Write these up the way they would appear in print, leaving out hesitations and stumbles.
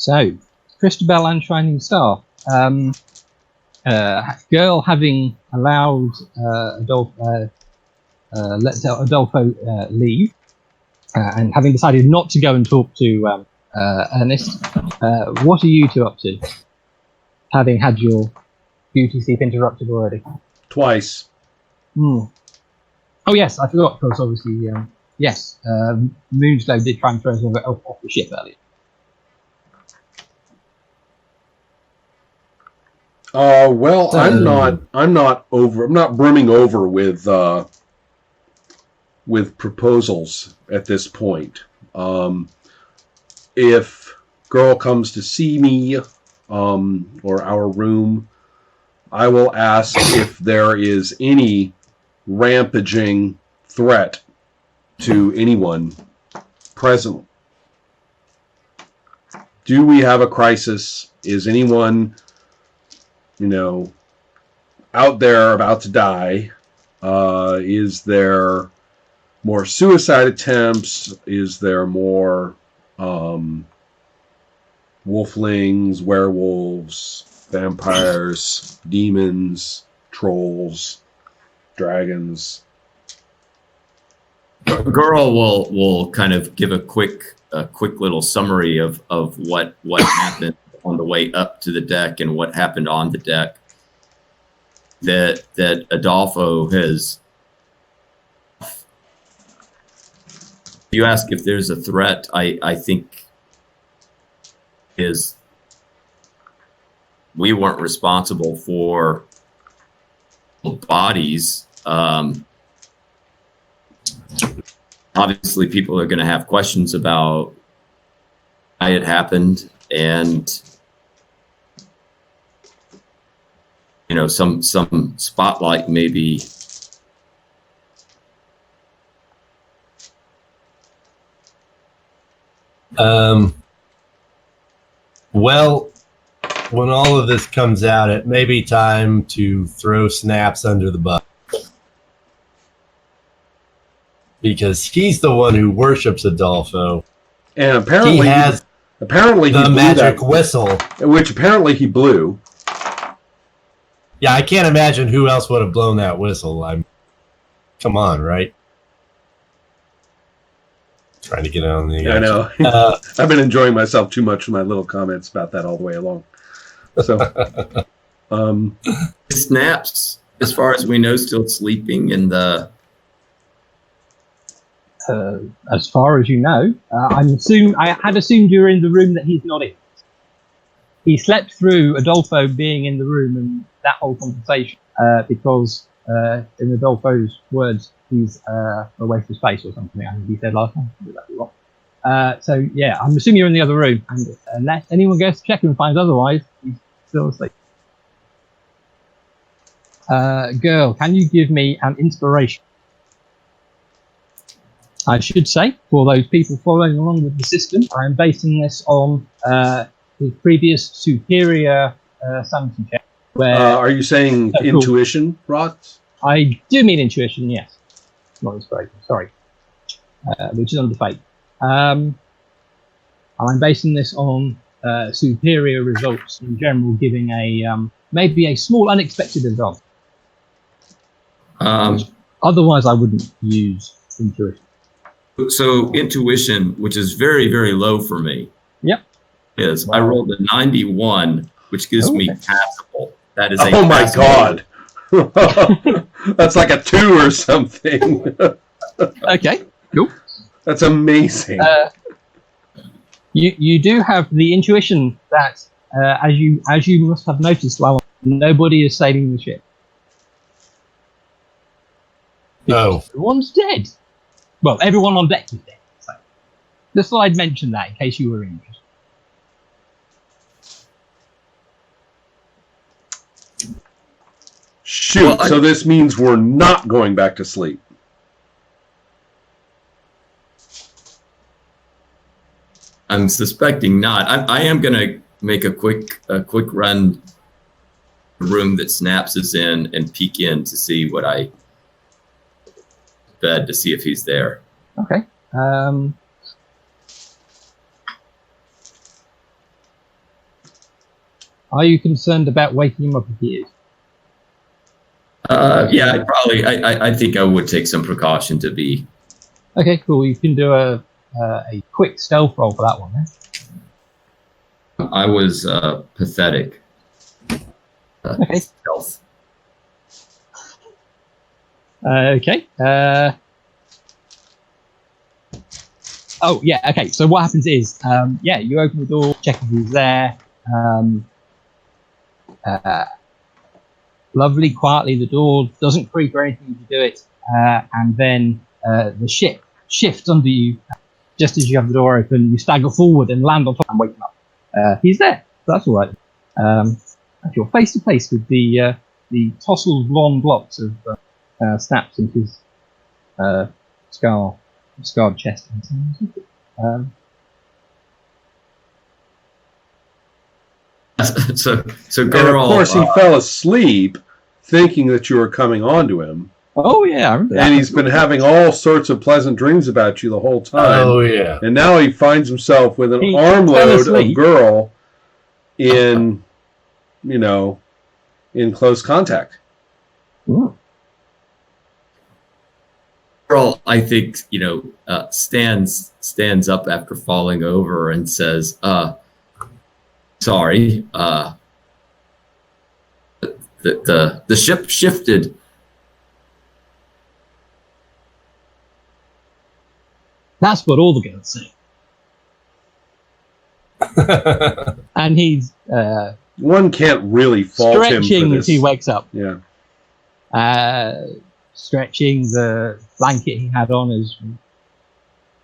So, Christabel and Shining Star. Girl having allowed let Adolfo leave, and having decided not to go and talk to Ernest, what are you two up to? Having had your beauty sleep interrupted already? Twice. Oh yes, I forgot, because obviously, yes, Moonslow did try and throw us off the ship earlier. Well, I'm not brimming over with proposals at this point. If girl comes to see me, or our room, I will ask if there is any rampaging threat to anyone present. Do we have a crisis? Is anyone, out there about to die? Is there more suicide attempts? Is there more wolflings, werewolves, vampires, demons, trolls, dragons? Girl will kind of give a quick little summary of what happened on the way up to the deck and what happened on the deck. That Adolfo has. You ask if there's a threat. I think we weren't responsible for bodies. Obviously, people are going to have questions about why it happened, and some spotlight maybe. Well, when all of this comes out, it may be time to throw Snaps under the bus, because he's the one who worships Adolfo, and apparently he has the magic whistle, which apparently he blew. Yeah, I can't imagine who else would have blown that whistle. Come on, right? Trying to get on the. I know. I've been enjoying myself too much with my little comments about that all the way along. So, Snaps, as far as we know, still sleeping in the. As far as you know, I had assumed you were in the room that he's not in. He slept through Adolfo being in the room and that whole conversation, because in Adolfo's words, he's a waste of space or something. I think he said last time. So yeah, I'm assuming you're in the other room, and unless anyone goes to check and finds otherwise, he's still asleep. Girl, can you give me an inspiration? I should say, for those people following along with the system, I am basing this on his previous superior sanity check. Where are you saying intuition, Rots? I do mean intuition, yes. Not inspiration, sorry. Which is under fate. I'm basing this on superior results in general, giving maybe a small unexpected result. Otherwise, I wouldn't use intuition. So intuition, which is very, very low for me. Yep. Wow. I rolled a 91, which gives me passable. That is oh my god. That's like a 2 or something. Okay, cool. That's amazing. You do have the intuition that, as you must have noticed, well, nobody is sailing the ship. No. Everyone's dead. Well, everyone on deck is dead. So just thought I'd mention that in case you were interested. Shoot, so this means we're not going back to sleep. I'm suspecting not. I am going to make a quick run room that Snaps is in and peek in to see what I bed to see if he's there. Okay. Are you concerned about waking him up if he is? Yeah, I think I would take some precaution to be. Okay, cool. You can do a quick stealth roll for that one. Then. I was pathetic. Okay. Stealth. Okay. Oh yeah. Okay. So what happens is, you open the door, check if he's there. Lovely, quietly, the door doesn't creak or anything as you do it, and then the ship shifts under you. Just as you have the door open, you stagger forward and land on top and wake him up. He's there, so that's all right. You're face to face with the tousled blonde locks of snaps into his scarred chest. So And girl. of course, he fell asleep thinking that you were coming on to him. Oh yeah, I remember that. And he's been having all sorts of pleasant dreams about you the whole time. Oh yeah. And now he finds himself with an He armload fell asleep. of girl in, in close contact. Ooh. Girl, I think, stands up after falling over and says, sorry, the ship shifted. That's what all the girls say. And he's One can't really fault him for stretching this. as he wakes up. Yeah. Stretching, the blanket he had on has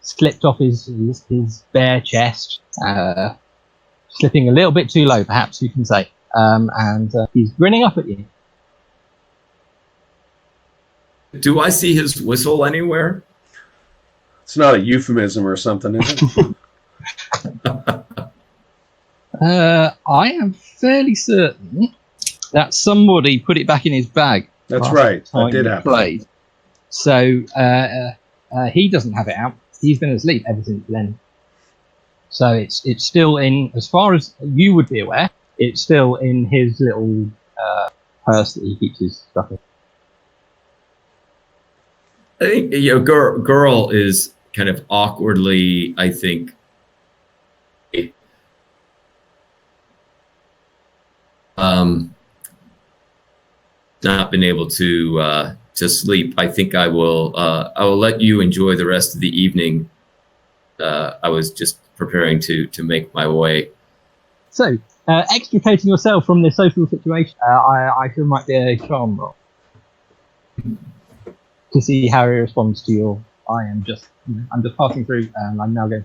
slipped off his bare chest, slipping a little bit too low, perhaps you can say. And he's grinning up at you. Do I see his whistle anywhere? It's not a euphemism or something, is it? I am fairly certain that somebody put it back in his bag. That's last right. time That did we happen. played. So he doesn't have it out. He's been asleep ever since then. So it's still in, as far as you would be aware, it's still in his little purse that he keeps his stuff in. I think girl is kind of awkwardly, I think, not been able to sleep. I think I will let you enjoy the rest of the evening. I was just preparing to make my way. So extricating yourself from this social situation, I feel might be a charm roll to see how he responds to your. I'm just passing through, and I'm now going.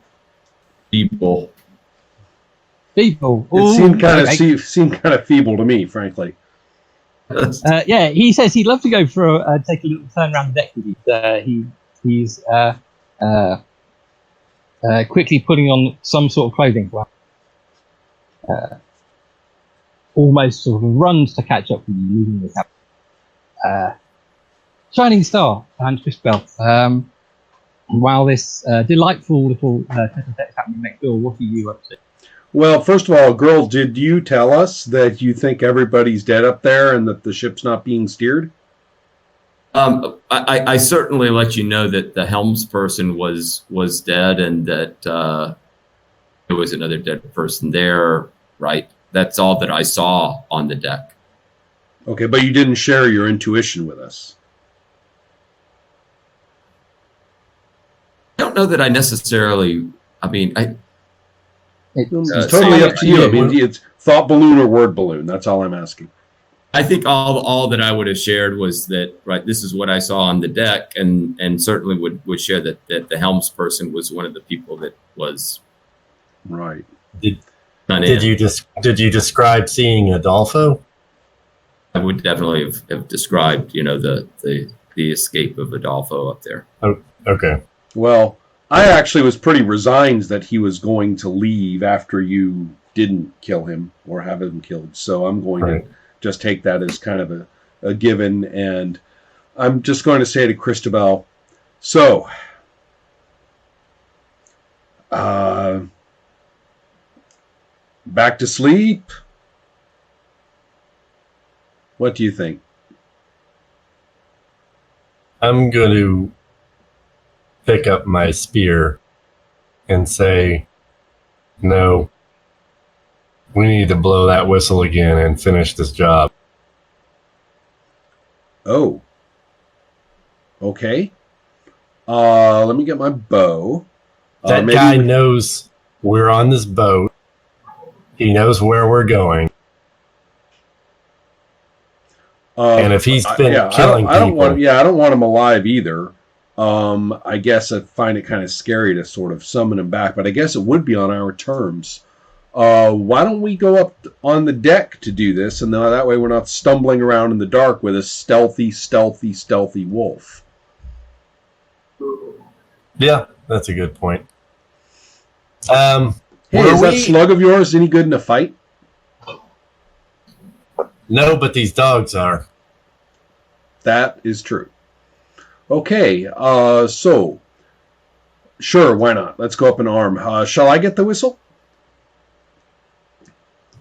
People. People. It seemed kind of feeble to me, frankly. Yeah, he says he'd love to go for take a little turn around the deck with you. He's quickly putting on some sort of clothing. Almost sort of runs to catch up with you, leaving the cabin. Shining Star and Christabel. While this delightful little tete-a-tete happening next door, what are you up to? Well, first of all, girl, did you tell us that you think everybody's dead up there and that the ship's not being steered? I certainly let you know that the helms person was dead and that there was another dead person there, right? That's all that I saw on the deck. Okay, but you didn't share your intuition with us. I don't know that I necessarily, It's totally up to you. I mean, it's thought balloon or word balloon. That's all I'm asking. I think all that I would have shared was that, right, this is what I saw on the deck, and certainly would share that the helms person was one of the people that was right. Did you describe seeing Adolfo? I would definitely have described, the escape of Adolfo up there. Oh, okay. Well, I actually was pretty resigned that he was going to leave after you didn't kill him or have him killed. So I'm going to just take that as kind of a given. And I'm just going to say to Christabel, so, back to sleep? What do you think? I'm going to pick up my spear and say, no, we need to blow that whistle again and finish this job. Oh. Okay. Let me get my bow. That maybe guy we- knows we're on this boat. He knows where we're going. And if he's been killing I don't want. people- Yeah, I don't want him alive either. I guess I find it kind of scary to sort of summon him back, but I guess it would be on our terms. Why don't we go up on the deck to do this, and that way we're not stumbling around in the dark with a stealthy wolf. Yeah, that's a good point. Hey, were is that we- slug of yours any good in a fight? No, but these dogs are. That is true. Okay, so sure, why not? Let's go up and arm. Shall I get the whistle?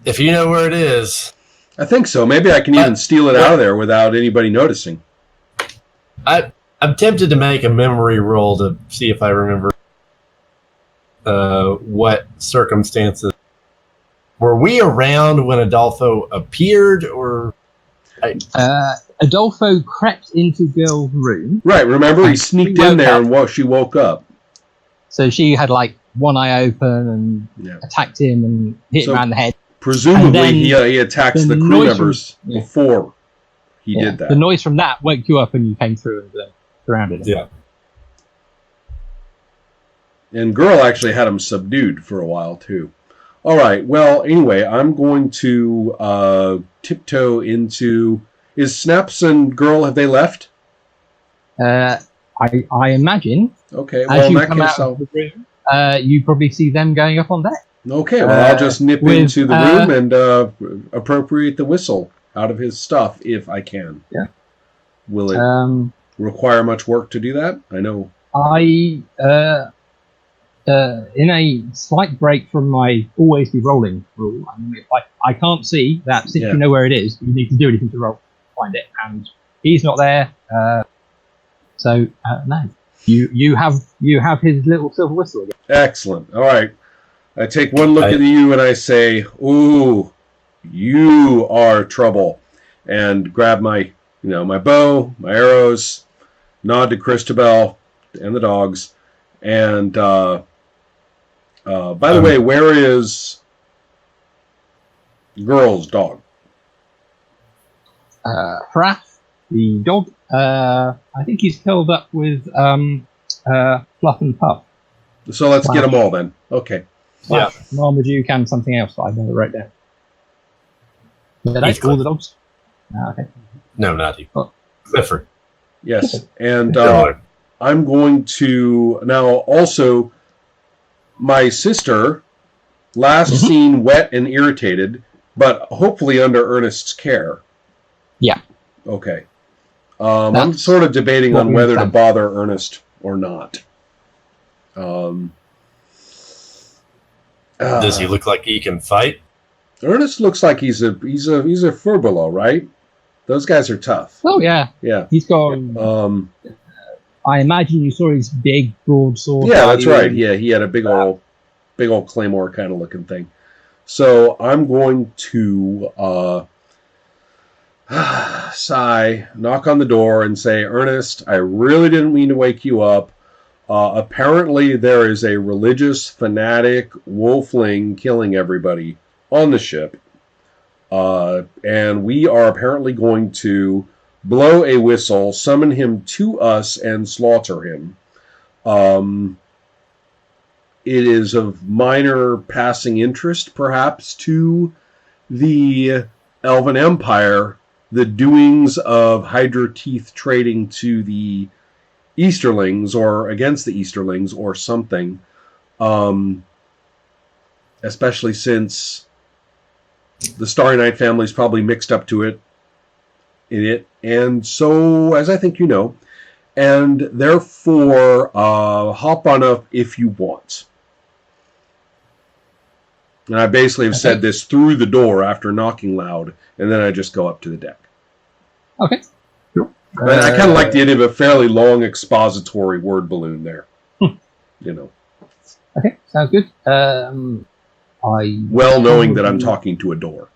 If you know where it is, I think so. Maybe I can even steal it out of there without anybody noticing. I'm tempted to make a memory roll to see if I remember what circumstances. Were we around when Adolfo appeared, or Adolfo crept into girl's room, Right, remember he And sneaked we in woke there up. and she woke up. so she had like one eye open and Yeah. attacked him and hit So- him around the head. Presumably And then he attacks the the crew noise members from- yeah. before he Yeah. did that. The noise from that woke you up and you came through and surrounded him. yeah? And girl actually had him subdued for a while too. All right. Well, anyway, I'm going to tiptoe into. Is Snaps and girl, have they left? I imagine Okay. as Well, in you that come case, out of the room, you probably see them going up on deck. okay. Well, I'll just nip with, into the room and appropriate the whistle out of his stuff if I can. Yeah. Will it require much work to do that? I know. In a slight break from my always be rolling rule, I can't see that since Yeah. you know where it is, you need to do anything to roll to find it, and he's not there. So no, you have his little silver whistle again. Excellent. All right. I take one look at you and I say, "Ooh, you are trouble," and grab my bow, my arrows, nod to Christabel and the dogs, and by the way, where is girl's dog? Frath, the dog, I think he's curled up with Fluff and Puff. So let's get them all then. Okay. Yeah. Marmaduke and something else that I never wrote down. Did I Heathcliff. all the dogs? Okay. No, not you. Oh. Clifford. Yes, and Similar. I'm going to now also. My sister, last seen wet and irritated, but hopefully under Ernest's care. Yeah. Okay. I'm That's sort of debating what on we whether to found. bother Ernest or not. Does he look like he can fight? Ernest looks like he's a furbelow, right? Those guys are tough. Oh yeah, Yeah. he's got. I imagine you saw his big broadsword. Yeah, that's value. right. Yeah, he had a big old claymore kind of looking thing. So I'm going to sigh, knock on the door, and say, "Ernest, I really didn't mean to wake you up. Apparently, there is a religious fanatic wolfling killing everybody on the ship, and we are apparently going to blow a whistle, summon him to us, and slaughter him. It is of minor passing interest, perhaps, to the Elven Empire, the doings of Hydra Teeth trading to the Easterlings, or against the Easterlings, or something. Especially since the Starry Night family is probably mixed up to it, and so, as I think you know, and therefore, hop on up if you want." And I basically have said this through the door after knocking loud, and then I just go up to the deck. Okay. I kind of like the idea of a fairly long expository word balloon there. You know. Okay, sounds good. Well knowing that I'm talking to a door.